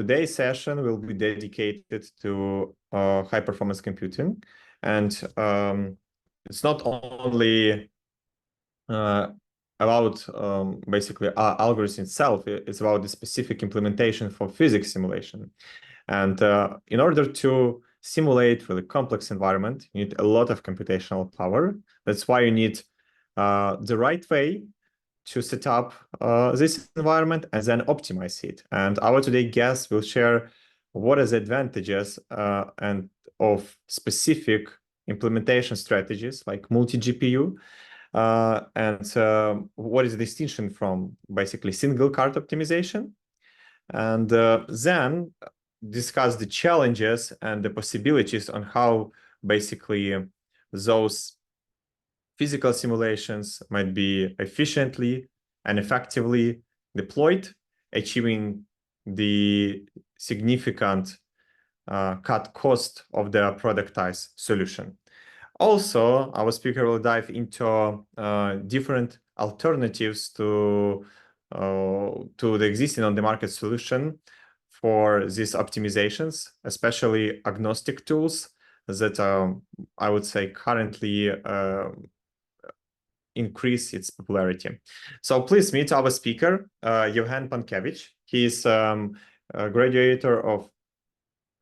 today's session will be dedicated to high-performance computing. And it's not only about basically algorithm itself, it's about the specific implementation for physics simulation. And in order to simulate really complex environment, you need a lot of computational power. That's why you need the right way to set up this environment and then optimize it. And our today guest will share what are the advantages and of specific implementation strategies like multi-GPU, and what is the distinction from basically single card optimization, and then discuss the challenges and the possibilities on how basically those physical simulations might be efficiently and effectively deployed, achieving the significant cut cost of the productized solution. Also, our speaker will dive into different alternatives to the existing on the market solution for these optimizations, especially agnostic tools that I would say currently increase its popularity. So please meet our speaker, Yevhen Pankevych. He is a graduate of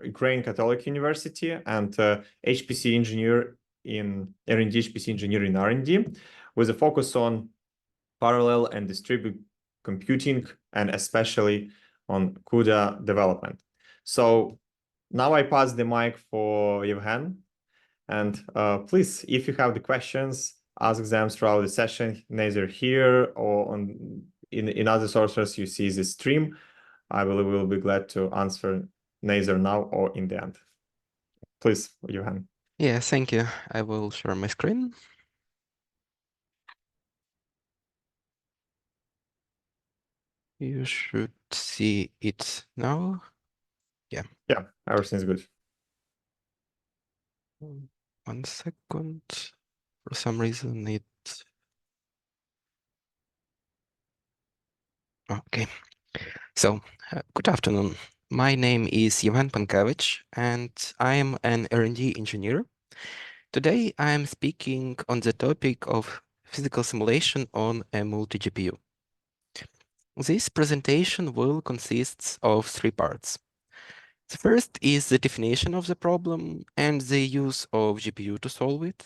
Ukrainian Catholic University and HPC engineer in R&D HPC engineer in R&D, with a focus on parallel and distributed computing and especially on CUDA development. So now I pass the mic for Yevhen, and please, if you have the questions, ask them throughout the session, neither here or in other sources you see the stream. I will be glad to answer neither now or in the end. Please, Yevhen. Yeah, thank you. I will share my screen. You should see it now. Yeah. Yeah, everything's good. 1 second. For some reason it... Okay. So, good afternoon. My name is Yevhen Pankevych, and I am an R&D engineer. Today, I am speaking on the topic of physical simulation on a multi-GPU. This presentation will consist of 3 parts. The first is the definition of the problem and the use of GPU to solve it.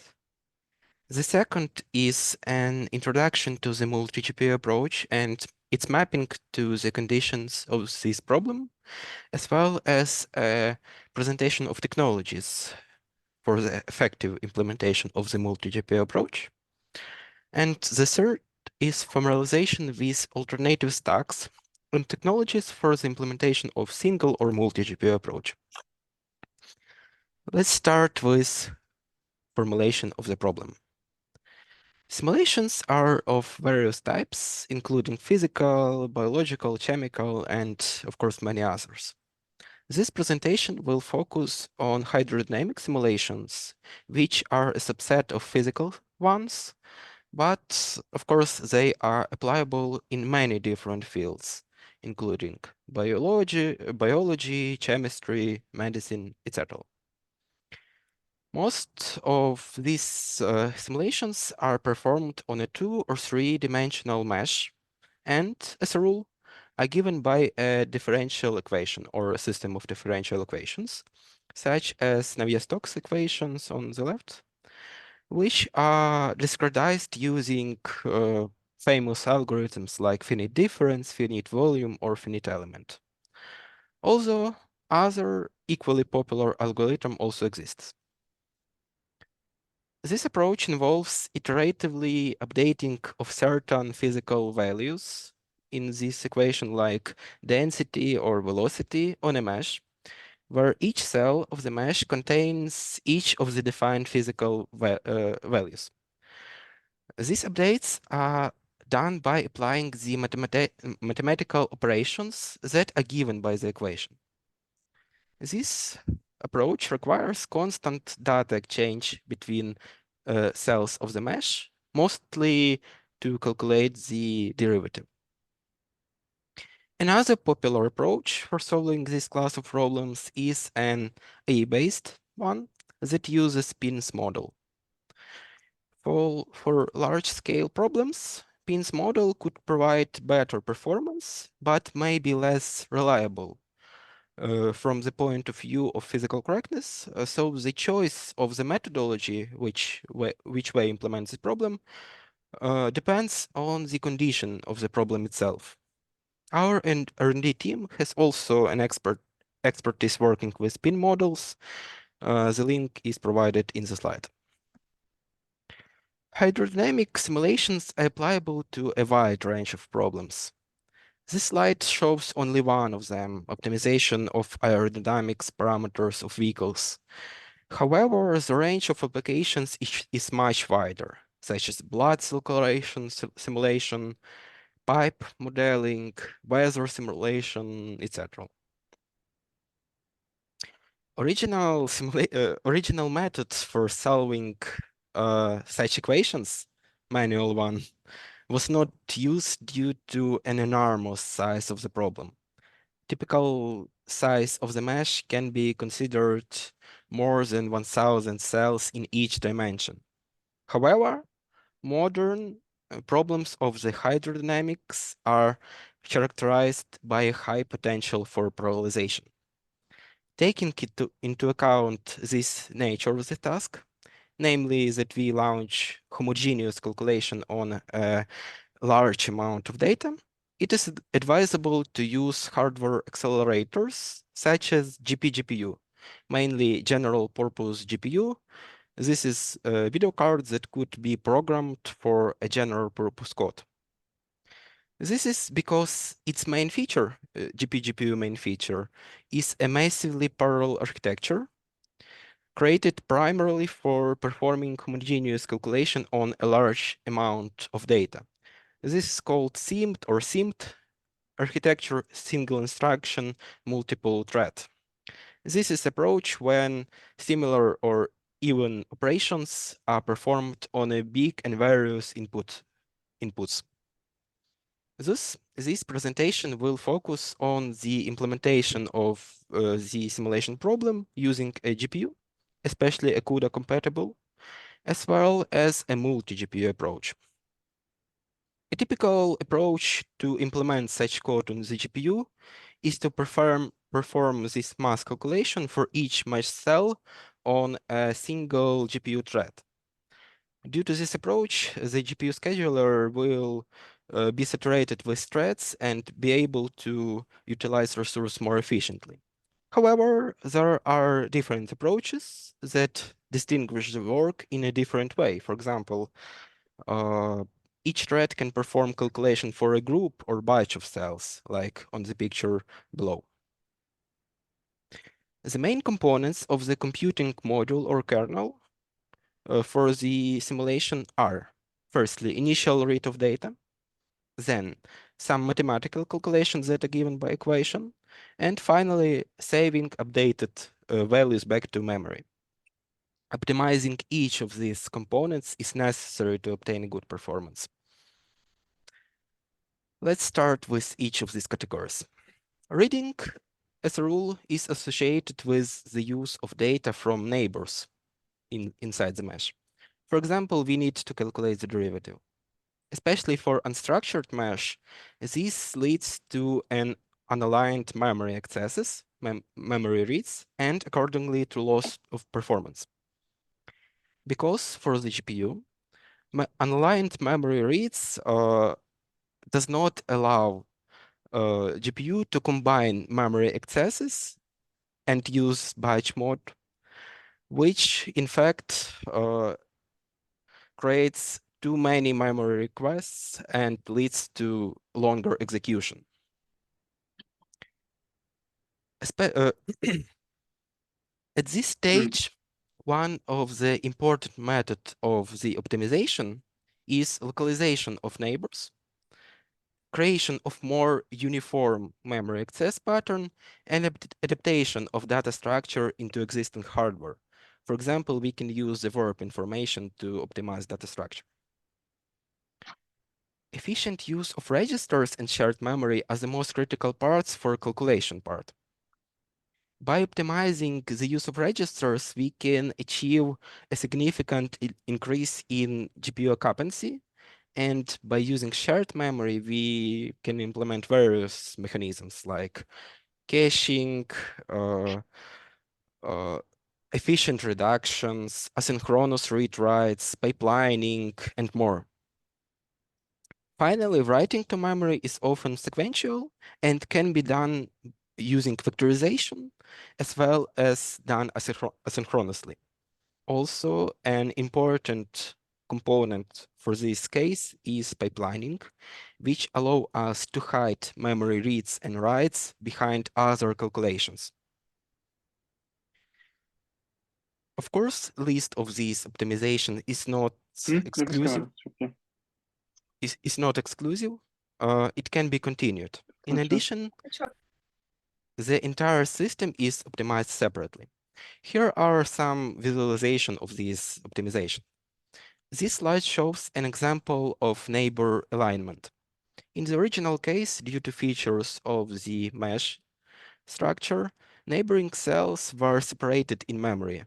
The second is an introduction to the multi-GPU approach and its mapping to the conditions of this problem, as well as a presentation of technologies for the effective implementation of the multi-GPU approach. And the third is familiarization with alternative stacks and technologies for the implementation of single or multi-GPU approach. Let's start with formulation of the problem. Simulations are of various types, including physical, biological, chemical, and of course many others. This presentation will focus on hydrodynamic simulations, which are a subset of physical ones, but of course they are applicable in many different fields, including biology, chemistry, medicine, etc. Most of these simulations are performed on a 2- or 3-dimensional mesh, and as a rule, are given by a differential equation or a system of differential equations, such as Navier-Stokes equations on the left, which are discretized using famous algorithms like finite difference, finite volume, or finite element. Although other equally popular algorithm also exists. This approach involves iteratively updating of certain physical values in this equation, like density or velocity on a mesh, where each cell of the mesh contains each of the defined physical values. These updates are done by applying the mathematical operations that are given by the equation. This approach requires constant data exchange between cells of the mesh, mostly to calculate the derivative. Another popular approach for solving this class of problems is an AI-based one that uses pins model. For large-scale problems, pins model could provide better performance, but may be less reliable from the point of view of physical correctness. So the choice of the methodology which way implement the problem depends on the condition of the problem itself. Our R&D team has also an expertise working with pin models. The link is provided in the slide. Hydrodynamic simulations are applicable to a wide range of problems. This slide shows only one of them, optimization of aerodynamics parameters of vehicles. However, the range of applications is much wider, such as blood circulation simulation, pipe modeling, weather simulation, etc. Original methods for solving such equations, manual one, was not used due to an enormous size of the problem. Typical size of the mesh can be considered more than 1,000 cells in each dimension. However, modern problems of the hydrodynamics are characterized by a high potential for parallelization. Taking into account this nature of the task, namely that we launch homogeneous calculation on a large amount of data, it is advisable to use hardware accelerators such as GPU, mainly general purpose GPU. This is a video card that could be programmed for a general purpose code. This is because its main feature, GPU main feature, is a massively parallel architecture created primarily for performing homogeneous calculation on a large amount of data. This is called SIMD architecture, single instruction, multiple thread. This is approach when similar or even operations are performed on a big and various inputs. Thus, this presentation will focus on the implementation of the simulation problem using a GPU, especially a CUDA compatible, as well as a multi-GPU approach. A typical approach to implement such code on the GPU is to perform this mass calculation for each mesh cell on a single GPU thread. Due to this approach, the GPU scheduler will be saturated with threads and be able to utilize resource more efficiently. However, there are different approaches that distinguish the work in a different way. For example, each thread can perform calculation for a group or batch of cells, like on the picture below. The main components of the computing module or kernel for the simulation are, firstly, initial read of data, then some mathematical calculations that are given by equation, and finally, saving updated values back to memory. Optimizing each of these components is necessary to obtain a good performance. Let's start with each of these categories. Reading, as a rule, is associated with the use of data from neighbors inside the mesh. For example, we need to calculate the derivative. Especially for unstructured mesh, this leads to an unaligned memory accesses, memory reads, and accordingly to loss of performance. Because for the GPU, unaligned memory reads does not allow GPU to combine memory accesses and use batch mode, which in fact creates too many memory requests and leads to longer execution. At this stage, one of the important methods of the optimization is localization of neighbors, creation of more uniform memory access pattern, and adaptation of data structure into existing hardware. For example, we can use the verb information to optimize data structure. efficient use of registers and shared memory are the most critical parts for calculation part. By optimizing the use of registers, we can achieve a significant increase in GPU occupancy. And by using shared memory, we can implement various mechanisms like caching, uh, efficient reductions, asynchronous read-writes, pipelining, and more. Finally, writing to memory is often sequential and can be done using vectorization as well as done asynchronously. Also, an important component for this case is pipelining, which allow us to hide memory reads and writes behind other calculations. Of course, list of these optimization is not exclusive. Is not exclusive. It can be continued. In addition, the entire system is optimized separately. Here are some visualization of this optimization. This slide shows an example of neighbor alignment. In the original case, due to features of the mesh structure, neighboring cells were separated in memory.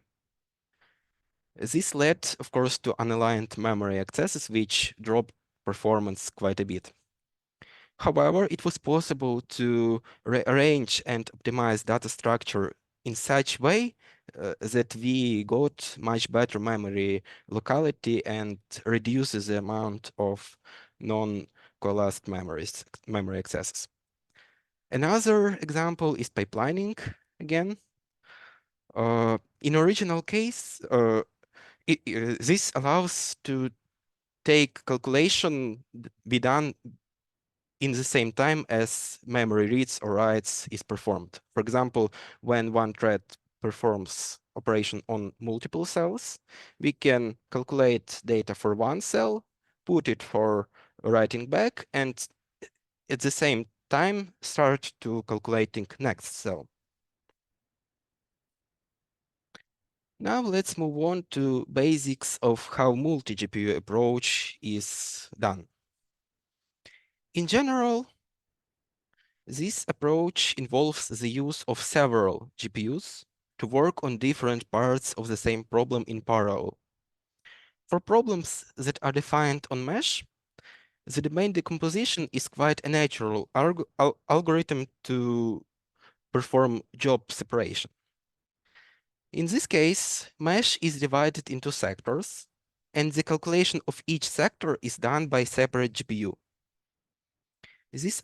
This led, of course, to unaligned memory accesses, which dropped performance quite a bit. However, it was possible to rearrange and optimize data structure in such way that we got much better memory locality and reduces the amount of non-coalesced memory accesses. Another example is pipelining again. In original case, this allows to take calculation be done in the same time as memory reads or writes is performed. For example, when one thread performs operation on multiple cells, we can calculate data for one cell, put it for writing back, and at the same time start to calculating next cell. Now let's move on to basics of how multi-GPU approach is done. In general, this approach involves the use of several GPUs to work on different parts of the same problem in parallel. For problems that are defined on mesh, the domain decomposition is quite a natural algorithm to perform job separation. In this case, mesh is divided into sectors, and the calculation of each sector is done by separate GPU. This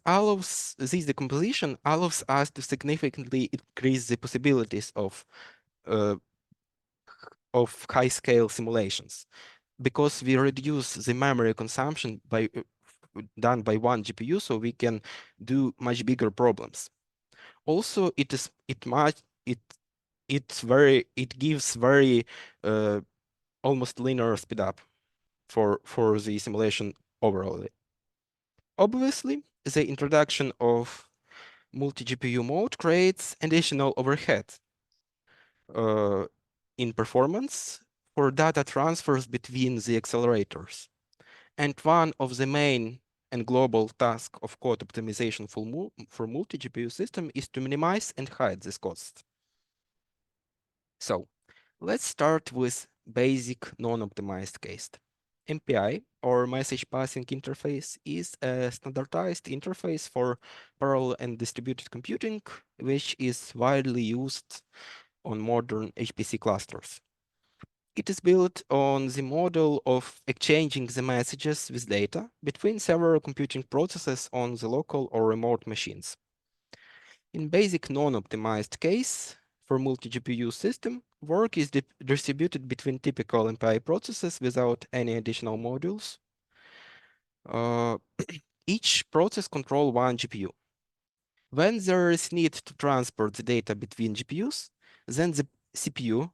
decomposition allows us to significantly increase the possibilities of high-scale simulations because we reduce the memory consumption done by one GPU, so we can do much bigger problems. Also, it gives very almost linear speed up for the simulation overall. Obviously, the introduction of multi-GPU mode creates additional overhead in performance for data transfers between the accelerators. And one of the main and global tasks of code optimization for multi-GPU system is to minimize and hide this cost. So let's start with basic non-optimized case. MPI, or message passing interface, is a standardized interface for parallel and distributed computing, which is widely used on modern HPC clusters. It is built on the model of exchanging the messages with data between several computing processes on the local or remote machines. In basic non-optimized case, for multi-GPU system, work is distributed between typical MPI processes without any additional modules. Each process controls one GPU. When there is need to transport the data between GPUs, then the CPU,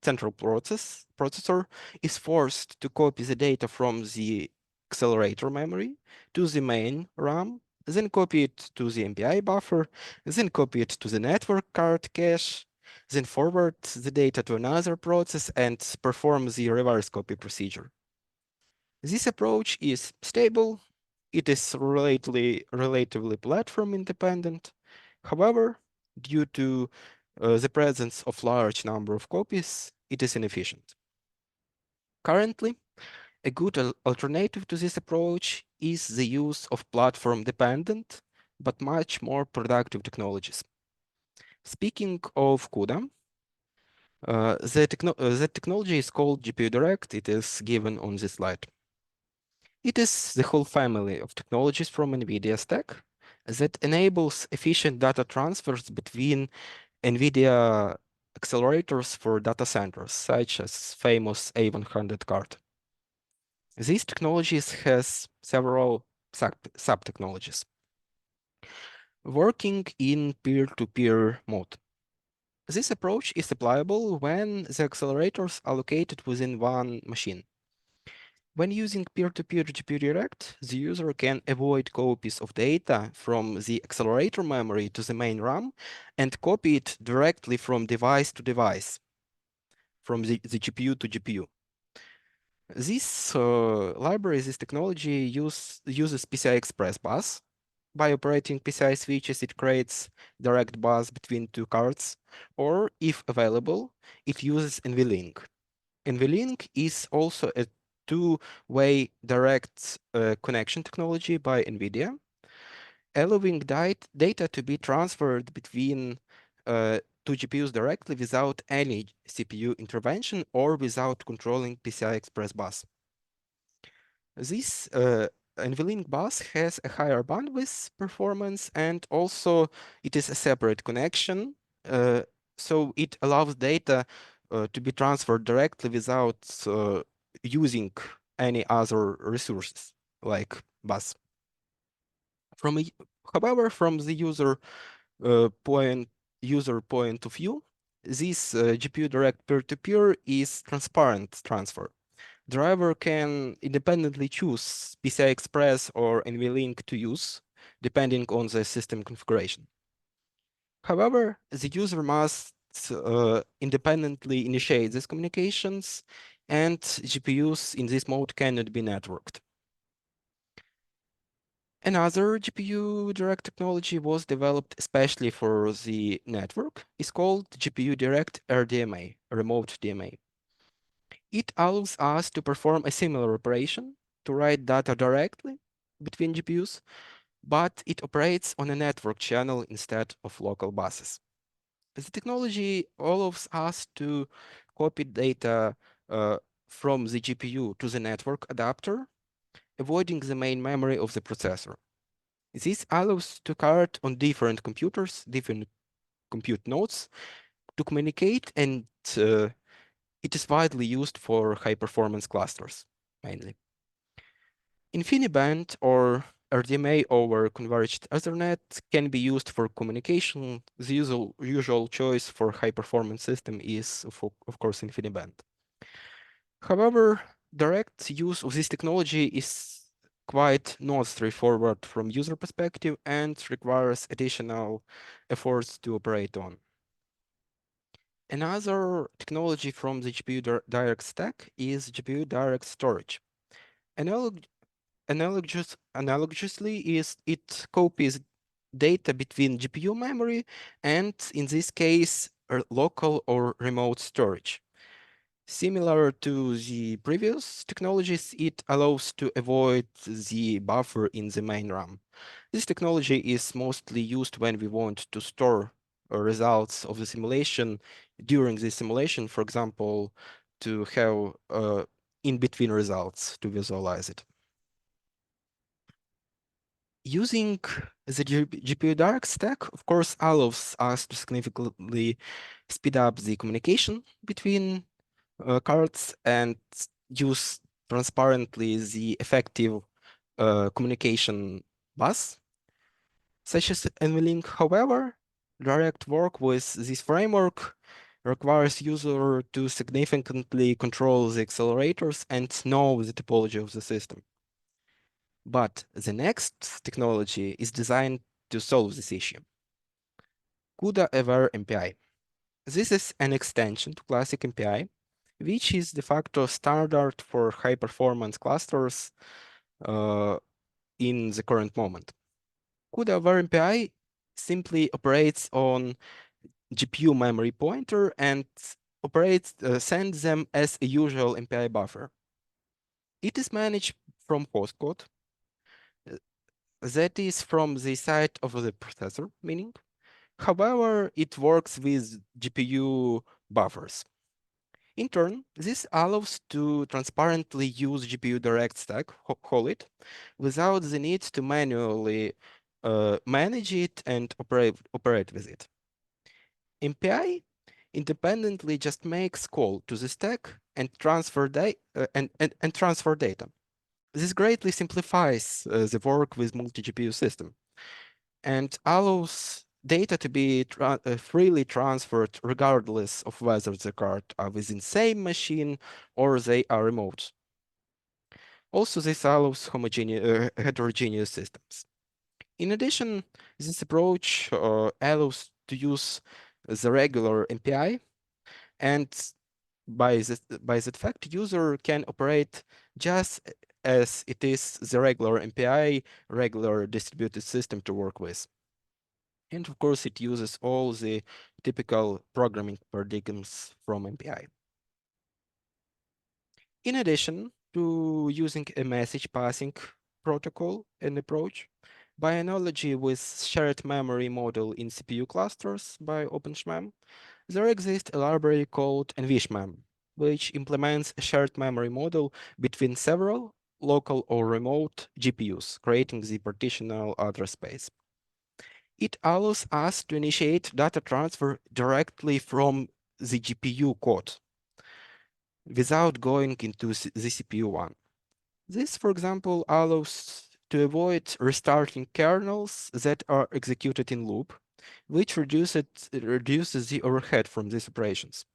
central processor, is forced to copy the data from the accelerator memory to the main RAM, then copy it to the MPI buffer, then copy it to the network card cache, then forward the data to another process and perform the reverse copy procedure. This approach is stable, It is relatively platform independent. However, due to the presence of large number of copies, it is inefficient. Currently, a good alternative to this approach is the use of platform-dependent, but much more productive technologies. Speaking of CUDA, the technology is called GPU Direct. It is given on this slide. It is the whole family of technologies from Nvidia stack that enables efficient data transfers between Nvidia accelerators for data centers, such as famous A100 card. These technologies has several sub-technologies working in peer-to-peer mode. This approach is applicable when the accelerators are located within one machine. When using peer-to-peer GPU Direct, the user can avoid copies of data from the accelerator memory to the main RAM and copy it directly from device to device, from the GPU to GPU. This library, this technology uses PCI Express bus. By operating PCI switches, it creates direct bus between two cards, or if available, it uses NVLink. NVLink is also a two-way direct connection technology by NVIDIA, allowing data to be transferred between two GPUs directly without any CPU intervention or without controlling PCI Express bus. This NVLink bus has a higher bandwidth performance, and also it is a separate connection, so it allows data to be transferred directly without using any other resources like bus. However, from the user point of view, this GPU direct peer-to-peer is transparent transfer. Driver can independently choose PCI Express or NVLink to use, depending on the system configuration. However, the user must independently initiate these communications, and GPUs in this mode cannot be networked. Another GPU Direct technology was developed especially for the network. It's called GPU Direct RDMA, Remote DMA. It allows us to perform a similar operation, to write data directly between GPUs, but it operates on a network channel instead of local buses. The technology allows us to copy data from the GPU to the network adapter, avoiding the main memory of the processor. This allows to card on different computers, different compute nodes to communicate, and it is widely used for high-performance clusters, mainly. InfiniBand or RDMA over Converged Ethernet can be used for communication. The usual choice for high-performance system is, of course, InfiniBand. However, direct use of this technology is quite not straightforward from user perspective and requires additional efforts to operate on. Another technology from the GPU Direct stack is GPU Direct Storage. Analogously, it copies data between GPU memory and, in this case, local or remote storage. Similar to the previous technologies, it allows to avoid the buffer in the main RAM. This technology is mostly used when we want to store results of the simulation during the simulation, for example, to have in-between results to visualize it. Using the GPU Direct stack, of course, allows us to significantly speed up the communication between cards and use transparently the effective communication bus, such as NVLink. However, direct work with this framework requires user to significantly control the accelerators and know the topology of the system. But the next technology is designed to solve this issue. CUDA-aware MPI. This is an extension to classic MPI, which is de facto standard for high-performance clusters in the current moment. CUDA over MPI simply operates on GPU memory pointer and sends them as a usual MPI buffer. It is managed from host code, that is from the side of the processor, meaning. However, it works with GPU buffers. In turn, this allows to transparently use GPU direct stack, call it, without the need to manually manage it and operate with it. MPI independently just makes call to the stack and transfer data. This greatly simplifies the work with multi-GPU system and allows data to be freely transferred regardless of whether the cards are within same machine or they are remote. Also, this allows heterogeneous systems. In addition, this approach allows to use the regular MPI, and by that fact, user can operate just as it is the regular MPI, regular distributed system to work with. And of course, it uses all the typical programming paradigms from MPI. In addition to using a message passing protocol and approach, by analogy with shared memory model in CPU clusters by OpenSHMEM, there exists a library called NVSHMEM, which implements a shared memory model between several local or remote GPUs, creating the partitional address space. It allows us to initiate data transfer directly from the GPU code without going into the CPU one. This, for example, allows to avoid restarting kernels that are executed in loop, which reduces the overhead from these operations.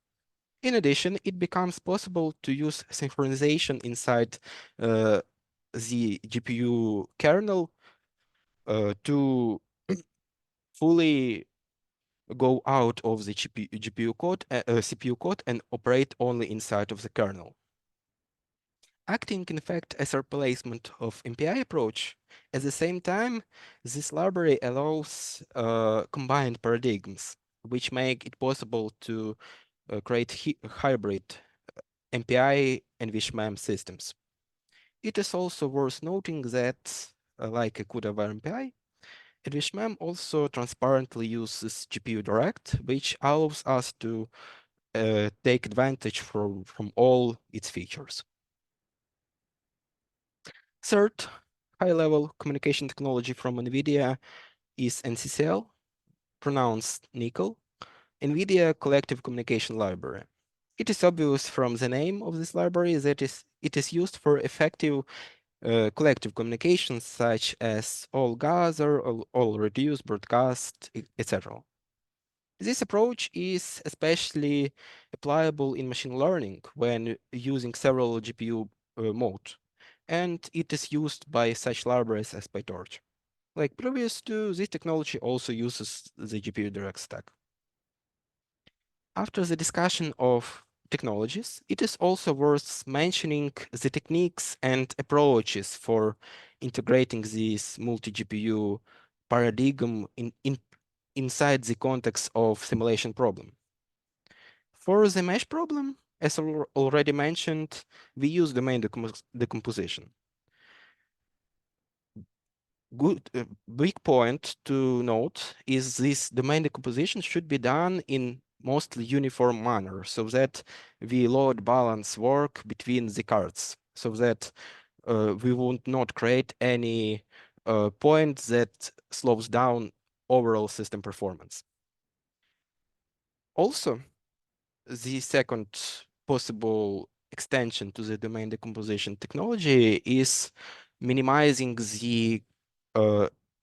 In addition, it becomes possible to use synchronization inside the GPU kernel to fully go out of the CPU code, CPU code and operate only inside of the kernel. Acting in fact as a replacement of MPI approach, at the same time, this library allows combined paradigms, which make it possible to create hybrid MPI and NVSHMEM systems. It is also worth noting that, like a CUDA over MPI, NVSHMEM also transparently uses GPU direct, which allows us to take advantage from all its features. Third high-level communication technology from NVIDIA is NCCL, pronounced Nickel, NVIDIA Collective Communication Library. It is obvious from the name of this library that it is used for effective collective communications such as all gather, all reduce, broadcast, etc. This approach is especially applicable in machine learning when using several GPU modes, and it is used by such libraries as PyTorch. Like previous to, this technology also uses the GPU direct stack. After the discussion of technologies, it is also worth mentioning the techniques and approaches for integrating this multi-GPU paradigm inside the context of simulation problem. For the mesh problem, as already mentioned, we use domain decomposition. Big point to note is this domain decomposition should be done in mostly uniform manner so that we load balance work between the cards so that we would not create any point that slows down overall system performance. Also, the second possible extension to the domain decomposition technology is minimizing the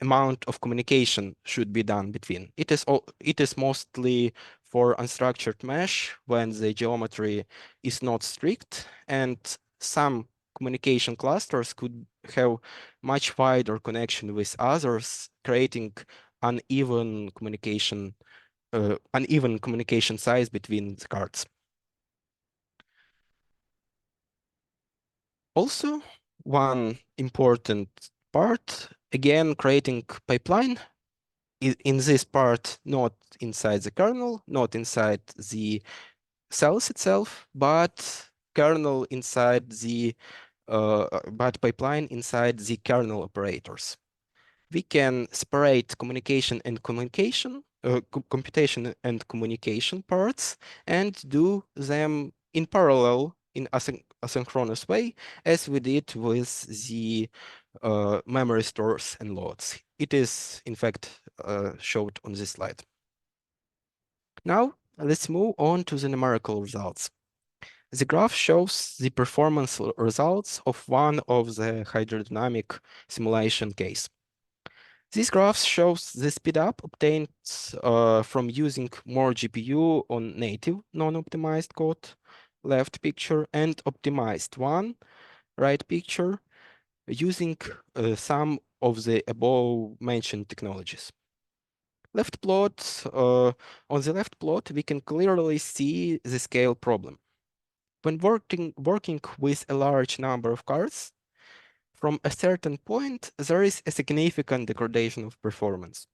amount of communication should be done between. It is mostly for unstructured mesh when the geometry is not strict, and some communication clusters could have much wider connection with others, creating uneven communication size between the cards. Also, one important part, again, creating pipeline. In this part, not inside the kernel, not inside the cells itself, but kernel inside the but pipeline inside the kernel operators. We can separate communication and communication, computation and communication parts, and do them in parallel in asynchronous way, as we did with the memory stores and loads. It is, in fact, showed on this slide. Now, let's move on to the numerical results. The graph shows the performance results of one of the hydrodynamic simulation case. This graph shows the speedup obtained from using more GPU on native non-optimized code, left picture, and optimized one, right picture, using some of the above mentioned technologies. Left plot, on the left plot, we can clearly see the scale problem. When working with a large number of cards, from a certain point, there is a significant degradation of performance.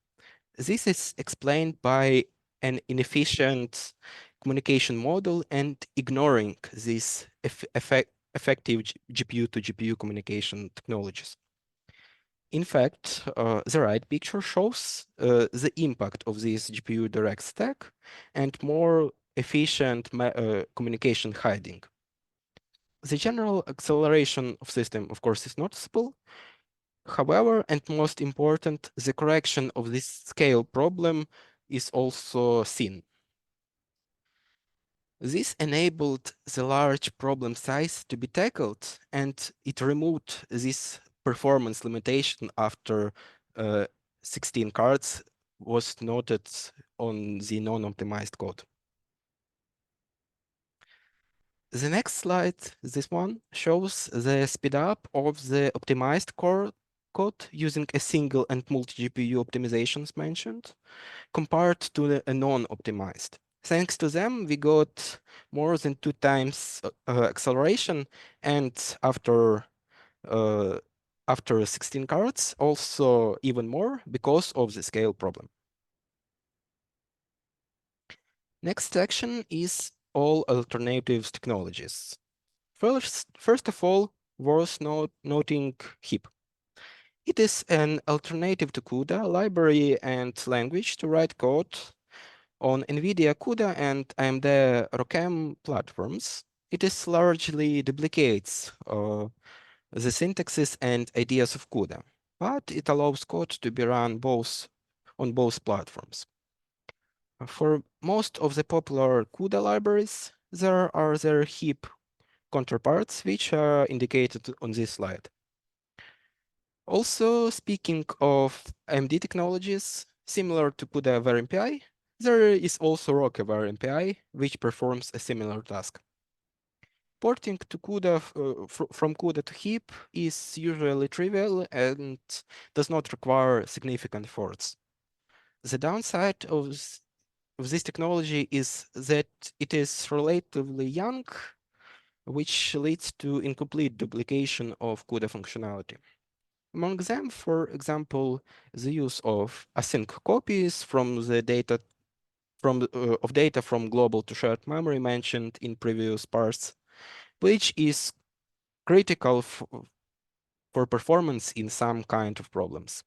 This is explained by an inefficient communication model and ignoring these effective GPU to GPU communication technologies. In fact, the right picture shows the impact of this GPU direct stack and more efficient communication hiding. The general acceleration of system, of course, is noticeable. However, and most important, the correction of this scale problem is also seen. This enabled the large problem size to be tackled, and it removed this performance limitation after 16 cards was noted on the non-optimized code. The next slide, this one, shows the speed up of the optimized core code using a single and multi-GPU optimizations mentioned, compared to a non-optimized. Thanks to them, we got more than 2 times acceleration, and after 16 cards, also even more because of the scale problem. Next section is all alternatives technologies. First of all, worth noting HIP. It is an alternative to CUDA library and language to write code on Nvidia CUDA and AMD ROCm platforms. It is largely duplicates the syntaxes and ideas of CUDA, but it allows code to be run on both platforms. For most of the popular CUDA libraries, there are their HIP counterparts, which are indicated on this slide. Also, speaking of AMD technologies, similar to CUDA VAR-MPI, there is also ROCm VAR-MPI, which performs a similar task. Porting to CUDA from CUDA to HIP is usually trivial and does not require significant efforts. The downside of this technology is that it is relatively young, which leads to incomplete duplication of CUDA functionality. Among them, for example, the use of async copies from the data of data from global to shared memory mentioned in previous parts, which is critical for performance in some kind of problems.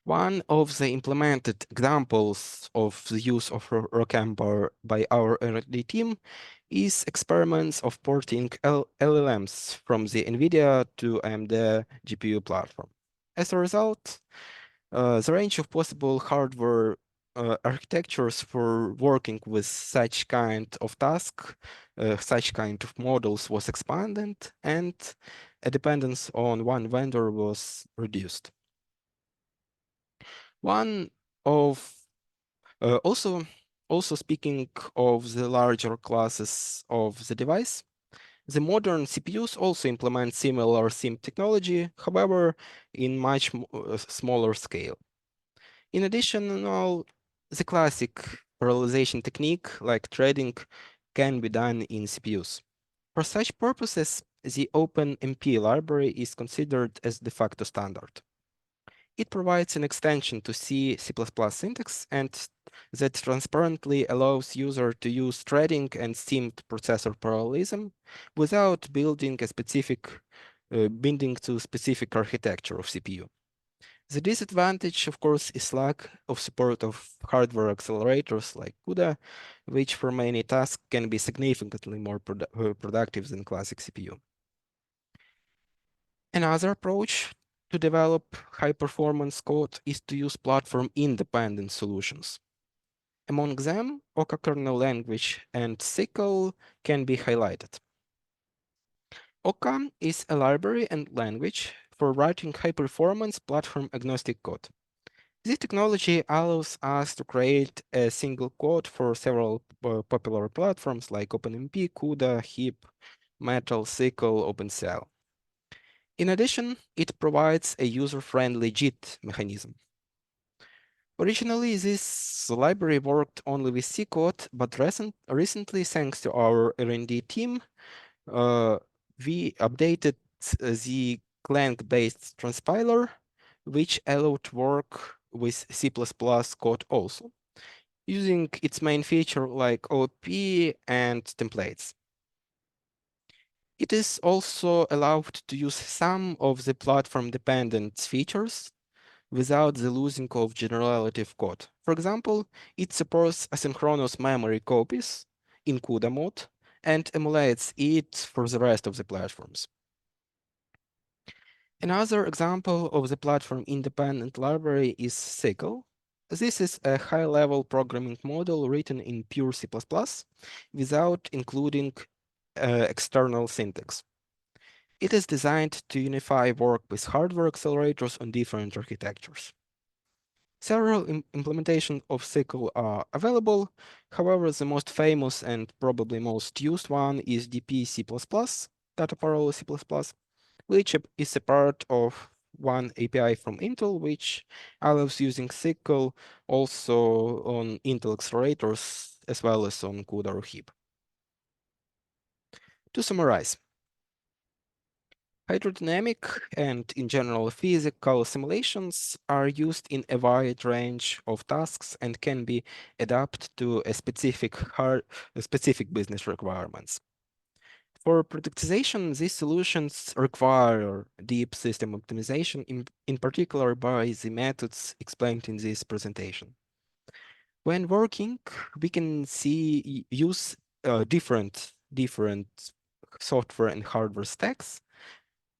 One of the implemented examples of the use of ROCm by our R&D team is experiments of porting LLMs from the Nvidia to AMD GPU platform. As a result, the range of possible hardware architectures for working with such kind of task, such kind of models was expanded, and a dependence on one vendor was reduced. One of also speaking of the larger classes of the device, the modern CPUs also implement similar SIM technology, however, in much smaller scale. In addition, the classic parallelization technique, like threading, can be done in CPUs. For such purposes, the OpenMP library is considered as de facto standard. It provides an extension to C++ syntax and that transparently allows user to use threading and steamed processor parallelism without building a specific binding to specific architecture of CPU. The disadvantage, of course, is lack of support of hardware accelerators like CUDA, which for many tasks can be significantly more productive than classic CPU. Another approach to develop high-performance code is to use platform-independent solutions. Among them, OCCA kernel language and SYCL can be highlighted. OCCA is a library and language for writing high-performance platform-agnostic code. This technology allows us to create a single code for several popular platforms like OpenMP, CUDA, HIP, Metal, SYCL, OpenCL. In addition, it provides a user-friendly JIT mechanism. Originally, this library worked only with C code, but recently, thanks to our R&D team, we updated the Clang-based transpiler, which allowed work with C++ code also, using its main feature like OP and templates. It is also allowed to use some of the platform-dependent features without the losing of generality of code. For example, it supports asynchronous memory copies in CUDA mode and emulates it for the rest of the platforms. Another example of the platform-independent library is SYCL. This is a high-level programming model written in pure C++ without including external syntax. It is designed to unify work with hardware accelerators on different architectures. Several implementations of SYCL are available. However, the most famous and probably most used one is DP C++, data parallel C++, which is a part of one API from Intel, which allows using SYCL also on Intel accelerators as well as on CUDA or HIP. To summarize, hydrodynamic and, in general, physical simulations are used in a wide range of tasks and can be adapted to a specific business requirements. For productization, these solutions require deep system optimization, in particular by the methods explained in this presentation. When working, we can use different software and hardware stacks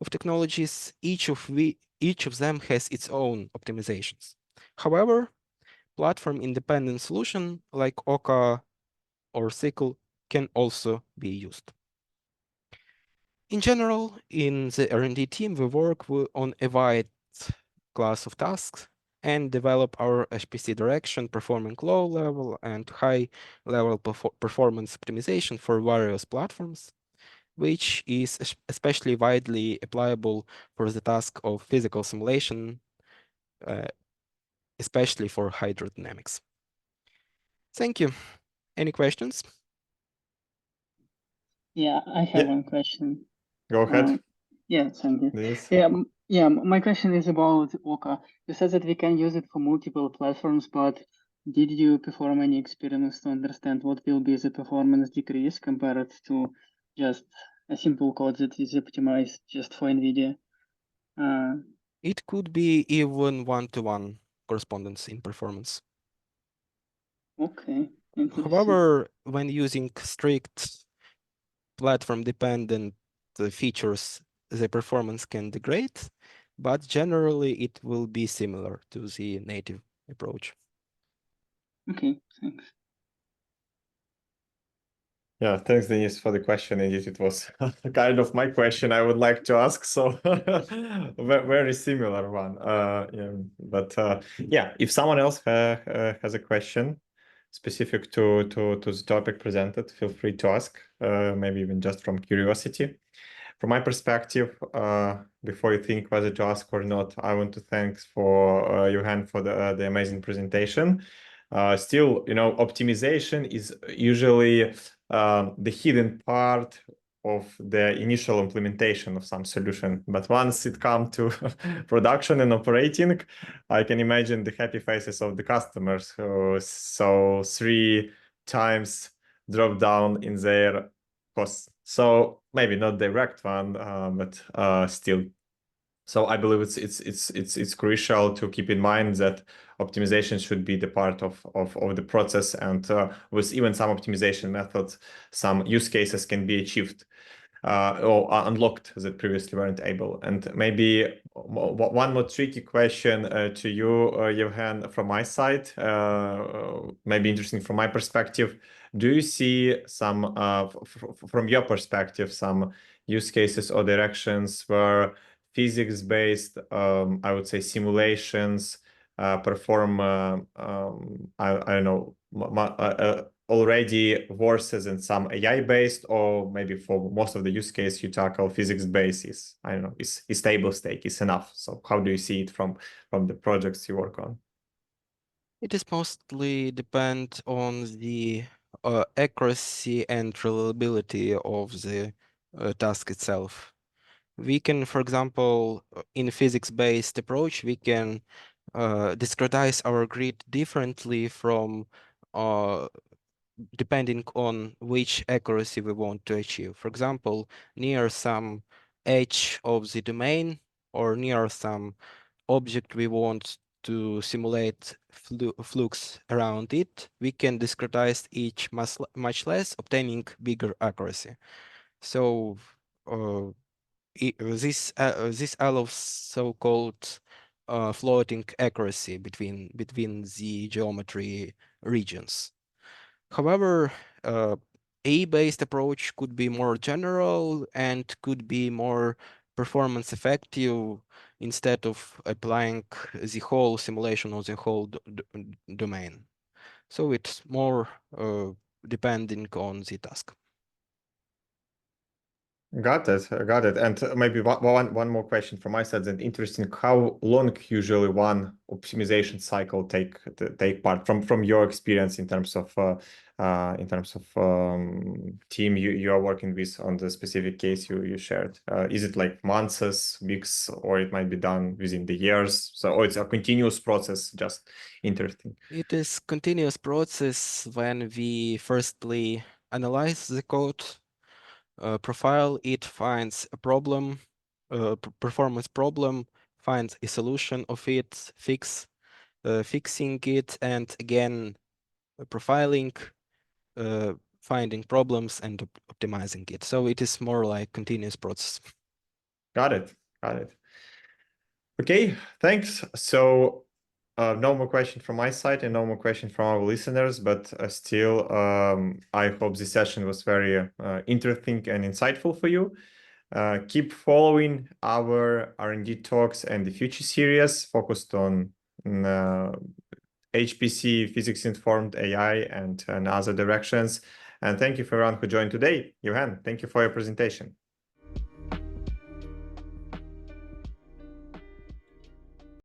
of technologies. Each of them has its own optimizations. However, platform-independent solution like OCCA or SYCL can also be used. In general, in the R&D team, we work on a wide class of tasks and develop our HPC direction, performing low-level and high-level performance optimization for various platforms, which is especially widely applicable for the task of physical simulation, especially for hydrodynamics. Thank you. Any questions? Yeah, I have one question. Go ahead. Yeah, thank you. Dennis. Yeah, my question is about OCCA. You said that we can use it for multiple platforms, but did you perform any experiments to understand what will be the performance decrease compared to just a simple code that is optimized just for NVIDIA? It could be even one-to-one correspondence in performance. Okay. However, when using strict platform-dependent features, the performance can degrade, but generally it will be similar to the native approach. Okay, thanks. Yeah, thanks, Dennis, for the question. Indeed, it was kind of my question I would like to ask. So very similar one. Yeah, if someone else has a question specific to the topic presented, feel free to ask, maybe even just from curiosity. From my perspective, before you think whether to ask or not, I want to thank Yevhen for the amazing presentation. Still, optimization is usually the hidden part of the initial implementation of some solution. But once it comes to production and operating, I can imagine the happy faces of the customers who saw 3 times drop down in their costs. So maybe not direct one, but still. So I believe it's crucial to keep in mind that optimization should be the part of the process, and with even some optimization methods, some use cases can be achieved or unlocked that previously weren't able. And maybe one more tricky question to you, Yevhen, from my side, maybe interesting from my perspective. Do you see some, from your perspective, some use cases or directions where physics-based, I would say, simulations perform, I don't know, already versus in some AI-based, or maybe for most of the use case you tackle physics-based is, I don't know, is table stake, is enough. So how do you see it from the projects you work on? It is mostly depend on the accuracy and reliability of the task itself. We can, for example, in physics-based approach, we can discretize our grid differently from depending on which accuracy we want to achieve. For example, near some edge of the domain or near some object we want to simulate flux around it, we can discretize each much less, obtaining bigger accuracy. So this allows so-called floating accuracy between the geometry regions. However, A-based approach could be more general and could be more performance effective instead of applying the whole simulation or the whole domain. So it's more depending on the task. Got it. And maybe one more question from my side. And interesting, how long usually one optimization cycle take part from your experience in terms of team you are working with on the specific case you shared? Is it like months, weeks, or it might be done within the years? So it's a continuous process. Just interesting. It is continuous process when we firstly analyze the code. Profile it, finds a problem, performance problem, finds a solution of it, fixing it, and again profiling, finding problems and optimizing it. So it is more like continuous process. Got it. Okay, thanks. So no more question from my side and no more question from our listeners, but still, I hope this session was very interesting and insightful for you. Keep following our R&D talks and the future series focused on HPC, physics-informed AI, and other directions. And thank you for everyone who joined today. Yevhen, thank you for your presentation.